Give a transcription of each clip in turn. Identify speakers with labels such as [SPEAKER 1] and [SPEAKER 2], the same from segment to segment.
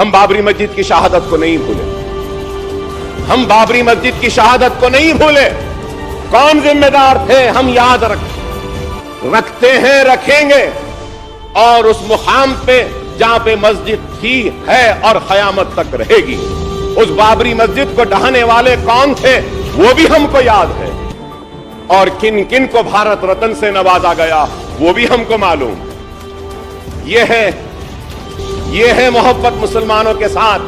[SPEAKER 1] हम बाबरी मस्जिद की शहादत को नहीं भूले, हम बाबरी मस्जिद की शहादत को नहीं भूले। कौन जिम्मेदार थे हम याद रखते हैं, रखेंगे। और उस मुकाम पे जहां पे मस्जिद थी, है और कयामत तक रहेगी, उस बाबरी मस्जिद को ढहाने वाले कौन थे वो भी हमको याद है। और किन किन को भारत रत्न से नवाजा गया वो भी हमको मालूम। ये है मोहब्बत मुसलमानों के साथ।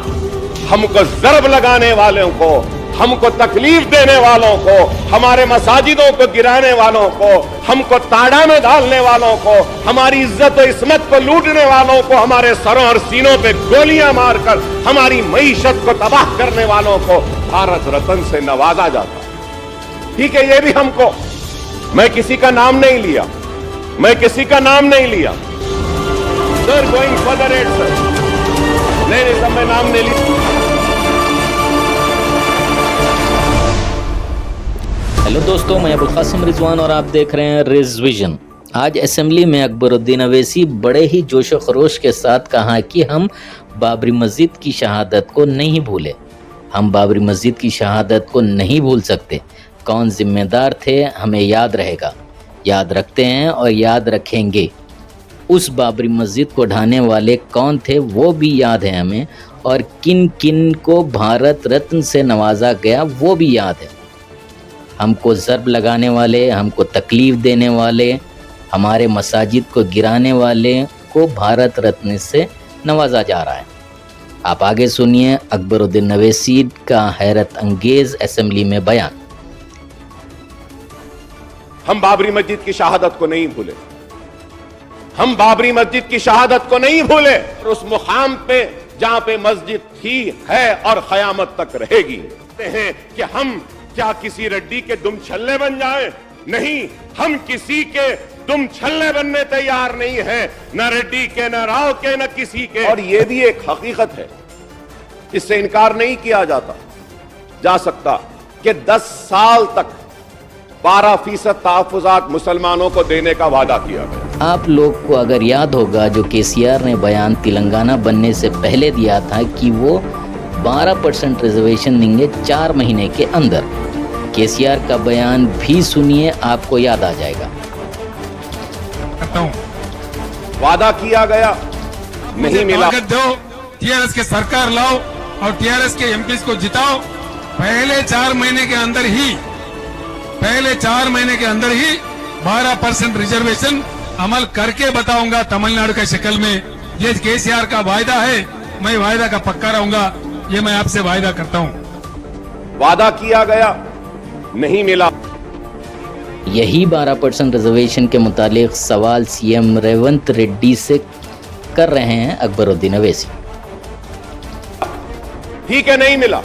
[SPEAKER 1] हमको जरब लगाने वालों को, हमको तकलीफ देने वालों को, हमारे मसाजिदों को गिराने वालों को, हमको ताड़ा में डालने वालों को, हमारी इज्जत और इस्मत को लूटने वालों को, हमारे सरों और सीनों पे गोलियां मारकर हमारी मईशत को तबाह करने वालों को भारत रत्न से नवाजा जाता। ठीक है, ये भी हमको, मैं किसी का नाम नहीं लिया, मैं किसी का नाम नहीं लिया। Sir going further at sir, नहीं सब मैं नाम नहीं लिया।
[SPEAKER 2] हेलो दोस्तों, मैं अबुल कासिम रिजवान और आप देख रहे हैं रिज विजन। आज असेंबली में अकबरुद्दीन अवैसी बड़े ही जोश व खरोश के साथ कहा कि हम बाबरी मस्जिद की शहादत को नहीं भूले, हम बाबरी मस्जिद की शहादत को नहीं भूल सकते। कौन जिम्मेदार थे हमें याद रहेगा, याद रखते हैं और याद रखेंगे। उस बाबरी मस्जिद को ढाने वाले कौन थे वो भी याद है हमें, और किन किन को भारत रत्न से नवाजा गया वो भी याद है। हमको ज़रब लगाने वाले, हमको तकलीफ़ देने वाले, हमारे मसाजिद को गिराने वाले को भारत रत्न से नवाजा जा रहा है। आप आगे सुनिए अकबरुद्दीन अवैसी का हैरत अंगेज़ असेंबली में बयान।
[SPEAKER 1] हम बाबरी मस्जिद की शहादत को नहीं भूले, हम बाबरी मस्जिद की शहादत को नहीं भूले। और उस मुकाम पे जहां पे मस्जिद थी, है और कयामत तक रहेगी। कहते हैं कि हम क्या किसी रेड्डी के दुम छल्ले बन जाएं? नहीं, हम किसी के दुम छल्ले बनने तैयार नहीं हैं, न रेड्डी के, न राव के, न किसी के। और यह भी एक हकीकत है, इससे इनकार नहीं किया जा सकता कि 10 साल तक 12% तहफ़्फ़ुज़ात मुसलमानों को देने का वादा किया गया।
[SPEAKER 2] आप लोग को अगर याद होगा जो केसीआर ने बयान तेलंगाना बनने से पहले दिया था कि वो 12% रिजर्वेशन देंगे 4 महीने के अंदर। केसीआर का बयान भी सुनिए, आपको याद आ जाएगा।
[SPEAKER 1] वादा किया गया, नहीं मिला।
[SPEAKER 3] दो, टीआरएस के सरकार लाओ और टीआरएस के एमपीज को जिताओ। पहले 4 महीने के अंदर ही 12% रिजर्वेशन अमल करके बताऊंगा तमिलनाडु के शक्ल में। ये केसीआर का वायदा है, मैं वायदा का पक्का रहूंगा, ये मैं आपसे वायदा करता हूं।
[SPEAKER 1] वादा किया गया, नहीं मिला।
[SPEAKER 2] यही 12% रिजर्वेशन के मुतालिक सवाल सीएम रेवंत रेड्डी से कर रहे हैं अकबरुद्दीन अवैसी।
[SPEAKER 1] ठीक है, नहीं मिला,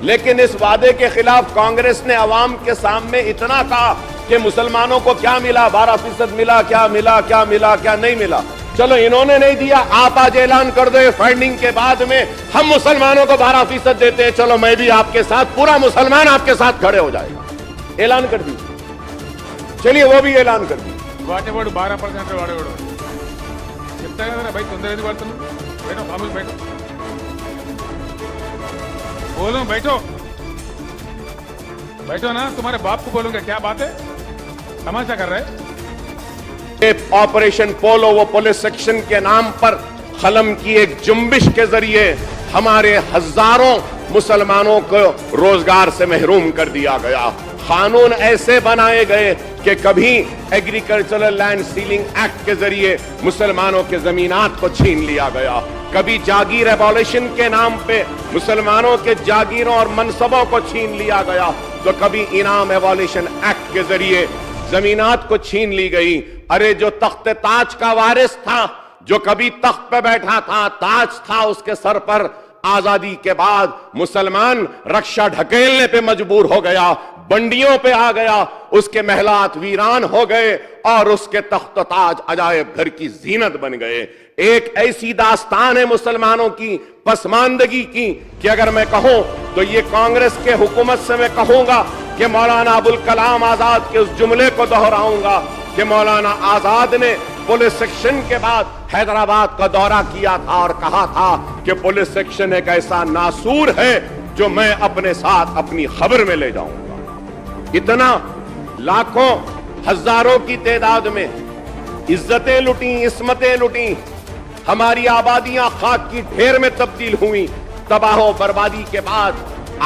[SPEAKER 1] लेकिन इस वादे के खिलाफ कांग्रेस ने अवाम के सामने इतना कहा कि मुसलमानों को क्या मिला, 12% मिला, क्या मिला, क्या मिला, क्या नहीं मिला। चलो इन्होंने नहीं दिया, आप आज ऐलान कर दो फंडिंग के बाद में हम मुसलमानों को 12% देते हैं। चलो मैं भी आपके साथ, पूरा मुसलमान आपके साथ खड़े हो जाएगा। ऐलान कर दीजिए, चलिए वो भी ऐलान कर दीजिए।
[SPEAKER 3] 12% भाई तोंदर बैठो, बोलो, बैठो ना, तुम्हारे बाप को बोलूंगा, क्या बात है, तमाशा कर रहे।
[SPEAKER 1] ऑपरेशन पोलो, वो पुलिस सेक्शन के नाम पर खलम की एक जुम्बिश के जरिए हमारे हजारों मुसलमानों को रोजगार से महरूम कर दिया गया। कानून ऐसे बनाए गए कि कभी एग्रीकल्चरल लैंड सीलिंग एक्ट के जरिए मुसलमानों के जमीनात को छीन लिया गया, कभी जागीर एबॉलिशन के नाम पे मुसलमानों के जागीरों और मनसबों को छीन लिया गया, तो कभी इनाम एबॉलिशन एक्ट के जरिए जमीनात को छीन ली गई। अरे जो तख्त ताज का वारिस था, जो कभी तख्त पे बैठा था, ताज था उसके सर पर, आजादी के बाद मुसलमान रक्षा ढकेलने पे मजबूर हो गया, बंडियों पे आ गया, उसके महलात वीरान हो गए और उसके तख्त ताज अजायब घर की जीनत बन गए। एक ऐसी दास्तान है मुसलमानों की पसमानदगी की कि अगर मैं कहूं तो ये कांग्रेस के हुकूमत से मैं कहूंगा कि मौलाना अबुल कलाम आजाद के उस जुमले को दोहराऊंगा कि मौलाना आजाद ने पुलिस सेक्शन के बाद हैदराबाद का दौरा किया था और कहा था कि पुलिस सेक्शन एक ऐसा नासूर है जो मैं अपने साथ अपनी खबर में ले जाऊंगा। इतना लाखों हजारों की तादाद में इज्जतें लुटी, इस्मतें लुटी, हमारी आबादियां खाक की ढेर में तब्दील हुई। तबाह बर्बादी के बाद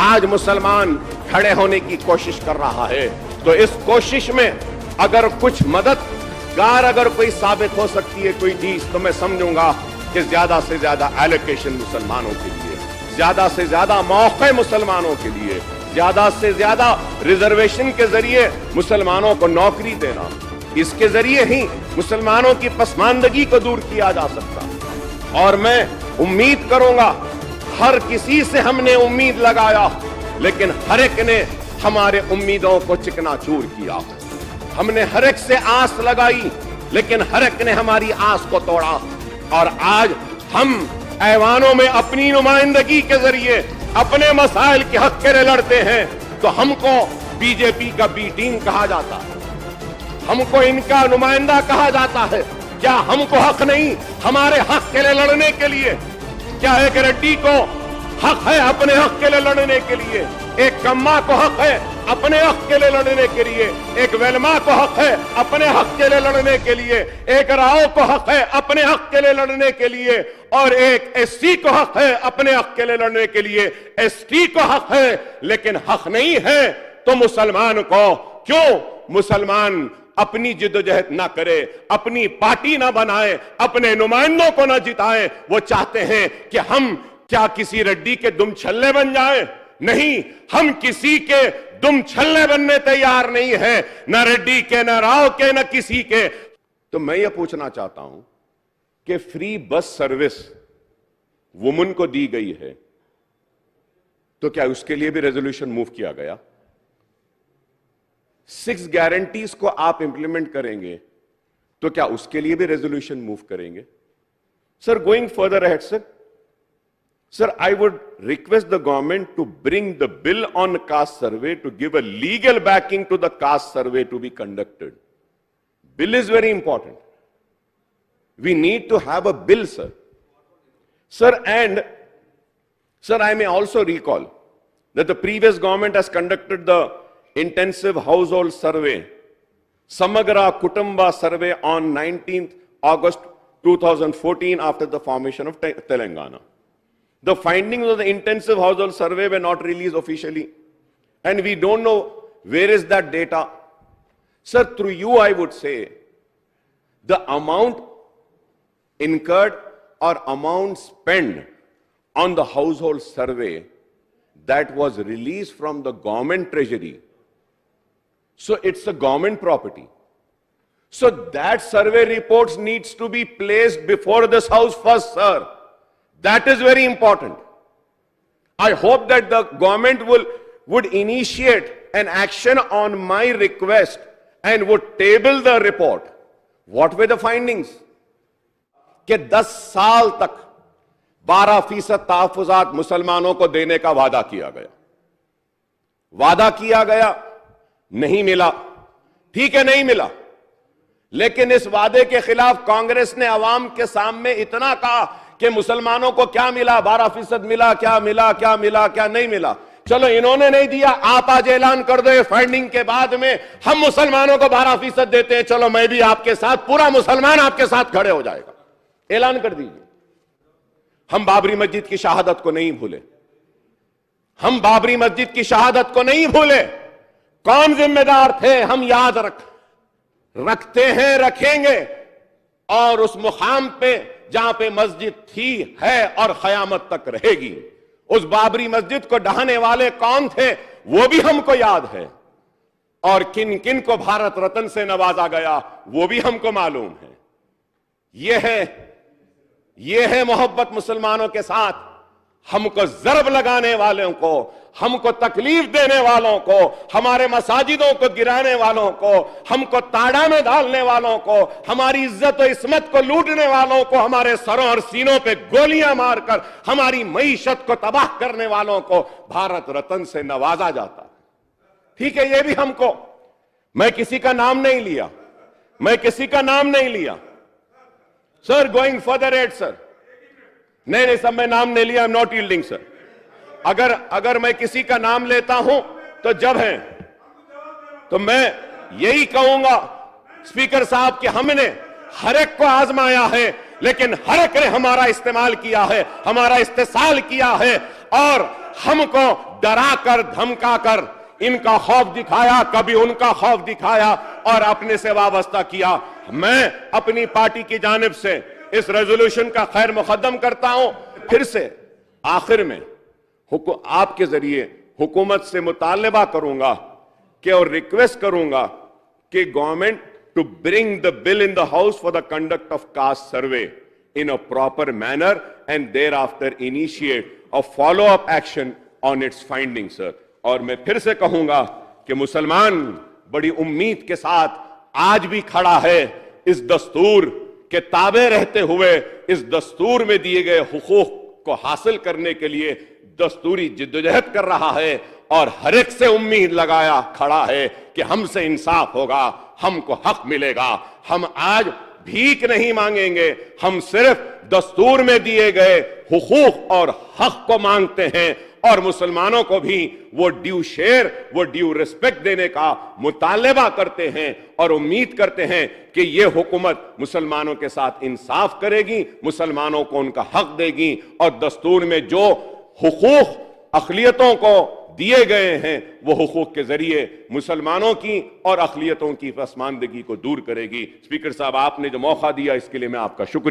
[SPEAKER 1] आज मुसलमान खड़े होने की कोशिश कर रहा है। तो इस कोशिश में अगर कुछ मददगार अगर कोई साबित हो सकती है कोई चीज, तो मैं समझूंगा कि ज्यादा से ज्यादा एलोकेशन मुसलमानों के लिए, ज्यादा से ज्यादा मौके मुसलमानों के लिए, ज्यादा से ज्यादा रिजर्वेशन के जरिए मुसलमानों को नौकरी देना, इसके जरिए ही मुसलमानों की पसमानदगी को दूर किया जा सकता। और मैं उम्मीद करूंगा, हर किसी से हमने उम्मीद लगाया, लेकिन हर एक ने हमारे उम्मीदों को चिकनाचूर किया। हमने हर एक से आस लगाई, लेकिन हर एक ने हमारी आस को तोड़ा। और आज हम ऐवानों में अपनी नुमाइंदगी के जरिए अपने मसाइल के हक के लिए लड़ते हैं, तो हमको बीजेपी का बी टीम कहा जाता है, हमको इनका नुमाइंदा कहा जाता है। क्या हमको हक नहीं हमारे हक के लिए लड़ने के लिए? क्या एक रेड्डी को हक है अपने हक के लिए लड़ने के लिए? एक कम्मा को हक है अपने हक के लिए लड़ने के लिए? एक वेलमा को हक है अपने हक के लिए लड़ने के लिए? एक राव को हक है अपने हक के लिए लड़ने के लिए? और एक एससी को हक है अपने हक के लिए लड़ने के लिए? एसटी को हक है, लेकिन हक नहीं है तो मुसलमान को क्यों मुसलमान अपनी जिद्दोजहद ना करे, अपनी पार्टी ना बनाए, अपने नुमाइंदों को ना जिताए? वो चाहते हैं कि हम क्या किसी रेड्डी के दुम छल्ले बन जाएं? नहीं, हम किसी के दुम छल्ले बनने तैयार नहीं है, न रेड्डी के, न राव के, न किसी के। तो मैं ये पूछना चाहता हूं कि फ्री बस सर्विस वुमेन को दी गई है, तो क्या उसके लिए भी रेजोल्यूशन मूव किया गया? 6 गारंटीज को आप इंप्लीमेंट करेंगे, तो क्या उसके लिए भी रेजोल्यूशन मूव करेंगे? Sir, going further ahead, sir, I would request the government to bring the bill on caste survey to give a legal backing to the caste survey to be conducted. Bill is very important. We need to have a bill, sir. Sir, and sir, I may also recall that the previous government has conducted the intensive household survey, Samagra Kutumba survey on 19th August 2014 after the formation of Telangana. The findings of the intensive household survey were not released officially, and we don't know where is that data. Sir, through you I would say, the amount incurred or amount spent on the household survey that was released from the government treasury, so it's a government property. So that survey reports needs to be placed before this house first, sir. That is very important. I hope that the government would initiate an action on my request and would table the report. What were the findings? कि 10 साल तक 12% तहफ़्फ़ुज़ात मुसलमानों को देने का वादा किया गया, नहीं मिला। ठीक है, नहीं मिला, लेकिन इस वादे के खिलाफ कांग्रेस ने अवाम के सामने इतना कहा कि मुसलमानों को क्या मिला, 12% मिला, क्या मिला, क्या मिला, क्या नहीं मिला। चलो, इन्होंने नहीं दिया, आप आज ऐलान कर दो फाइंडिंग के बाद में हम मुसलमानों को 12% देते हैं, चलो मैं भी आपके साथ, पूरा मुसलमान आपके साथ खड़े हो जाएगा। ऐलान कर दीजिए। हम बाबरी मस्जिद की शहादत को नहीं भूले, हम बाबरी मस्जिद की शहादत को नहीं भूले। कौन जिम्मेदार थे हम याद रखते हैं, रखेंगे। और उस मुकाम पे जहां पे मस्जिद थी, है और कयामत तक रहेगी, उस बाबरी मस्जिद को ढहाने वाले कौन थे वो भी हमको याद है, और किन किन को भारत रत्न से नवाजा गया वो भी हमको मालूम है। यह है मोहब्बत मुसलमानों के साथ। हमको जरब लगाने वालों को, हमको तकलीफ देने वालों को, हमारे मसाजिदों को गिराने वालों को, हमको ताड़ा में डालने वालों को, हमारी इज्जत और इस्मत को लूटने वालों को, हमारे सरों और सीनों पे गोलियां मारकर हमारी मईशत को तबाह करने वालों को भारत रत्न से नवाजा जाता। ठीक है, ये भी हमको, मैं किसी का नाम नहीं लिया, sir going further at sir, नहीं सब मैं नाम नहीं लिया, I am not yielding sir. अगर मैं किसी का नाम लेता हूं तो जब है तो मैं यही कहूंगा स्पीकर साहब कि हमने हर एक को आजमाया है, लेकिन हर एक ने हमारा इस्तेमाल किया है, हमारा इस्तेसाल किया है और हमको डरा कर धमका कर इनका खौफ दिखाया, कभी उनका खौफ दिखाया और अपने से वाबस्ता किया। मैं अपनी पार्टी की जानिब से इस रेजोल्यूशन का खैर मुकद्दम करता हूं। फिर से आखिर में आपके जरिए हुकूमत से मुतालबा करूंगा कि और रिक्वेस्ट करूंगा कि government to bring the bill in the house for the conduct of caste survey in a proper manner and thereafter initiate a follow-up action on its findings, sir. और मैं फिर से कहूंगा कि मुसलमान बड़ी उम्मीद के साथ आज भी खड़ा है इस दस्तूर के ताबे रहते हुए, इस दस्तूर में दिए गए हुकूक को हासिल करने के लिए दस्तूरी जिद्दोजहद कर रहा है और हर एक से उम्मीद लगाया खड़ा है कि हमसे इंसाफ होगा, हमको हक मिलेगा। हम आज भीख नहीं मांगेंगे, हम सिर्फ दस्तूर में दिए गए हुकूक और हक को मांगते हैं और मुसलमानों को भी वो ड्यू शेयर, वो ड्यू रिस्पेक्ट देने का मुतालबा करते हैं और उम्मीद करते हैं कि ये हुकूमत मुसलमानों के साथ इंसाफ करेगी, मुसलमानों को उनका हक देगी और दस्तूर में जो हुकूक अक़लियतों को दिए गए हैं वो हुकूक के जरिए मुसलमानों की और अक़लियतों की पसमानदगी को दूर करेगी। स्पीकर साहब, आपने जो मौका दिया इसके लिए मैं आपका शुक्रिया